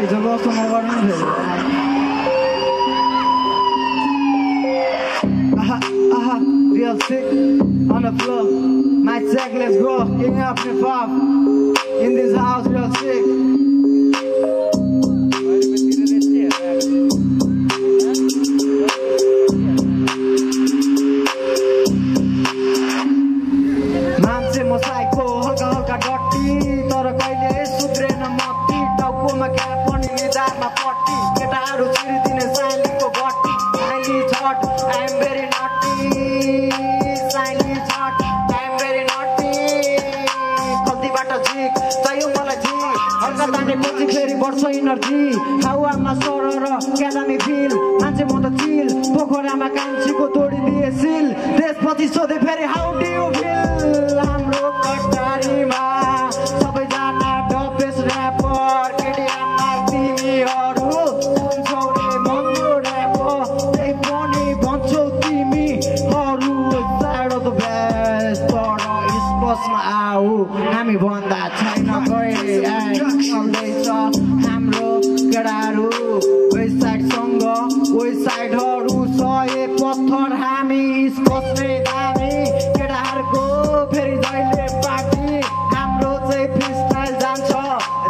हिजो बस्नु नगर्नु नि फेरि aha real sick on the floor my check let's go king up the pop in this house real sick मान्छे म साइको हल्का हल्का डट्टी तर कहिले सुध्रेन मत्ती टाउकोमा क्या पनि निधारमा पट्टी केटाहरू छिरिदिने साइलीको बट्टी साइली छट I am very naughty Saili छट आई एम भेरी नटी कतिबाट झिक चाहियो मलाई झिक हल्का ताने पछि फेरि बढ्छ इनर्जी हावामा सर र क्यादामी फिल मान्छे म त चिल पोखरामा कान्छीको तोडिदिए सिल त्यसपछि सोधे फेरि हाउ डु यु फिल हाम्रो कटारीमा सबैजना डपेस ऱ्यापर केटीआमा तिमीहरू सुन्छौ रे मम्रो ऱ्यापर त्यही पनि भन्छौ तिमीहरू साइड अफ द बेस्ट तर स्पोर्ट्समा आऊ हामी भन्दा छैन कहिले चल्दैछ हाम्रो केटाहरू वेस्ट साइडसँग वेस्ट साइडहरू सहे पत्थर हामी स्पोर्ट्स नै दामी केटाहरूको फेरि जहिले पार्टी हाम्रो चाहिँ फ्री स्टाइल जान्छ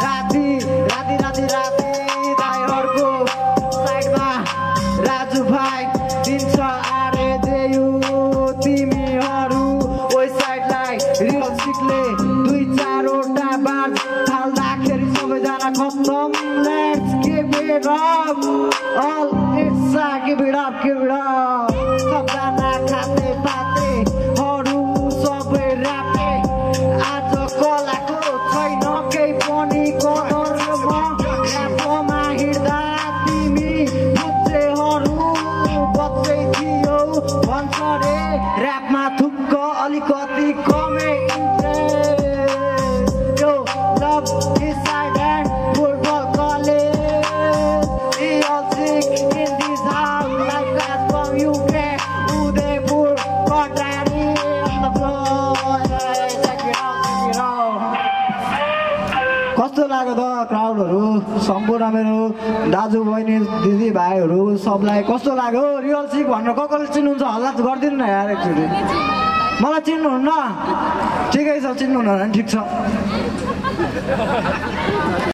राति राति राति राति दाइहरूको साइडमा राजु भाइ दिन्छ आरे देऊ तिमीहरू वेस्ट साइडलाई रियल सिकले 2-4वटा बार थाल्दाखेरि सबैजना खत्तम let's give it up all it's give it up सबजना खाते पाते हरू सबै ऱ्यापे आज कलाको छैन केही पनि कदरमा ऱ्यापमा हिँड्दा तिमी बुझ्चेहरू बच्चै थियो भन्छ रे ऱ्यापमा थुक्क अलिकति कमै यो love decide and football college real sick in this house like class from UK Udaipur कटारी on the floor check it out कस्तो लाग्यो त क्राउडहरू सम्पूर्ण मेरो दाजु बहिनी दिदी भाइहरू सबलाई कस्तो लाग्यो रियल सिक भनेर कसले चिन्नुहुन्छ हल्ला गरिदिनु न यार एकचोटि मलाई चिन्नुहुन्न ठिकै छ चिन्नुहुन्न भने ठिक छ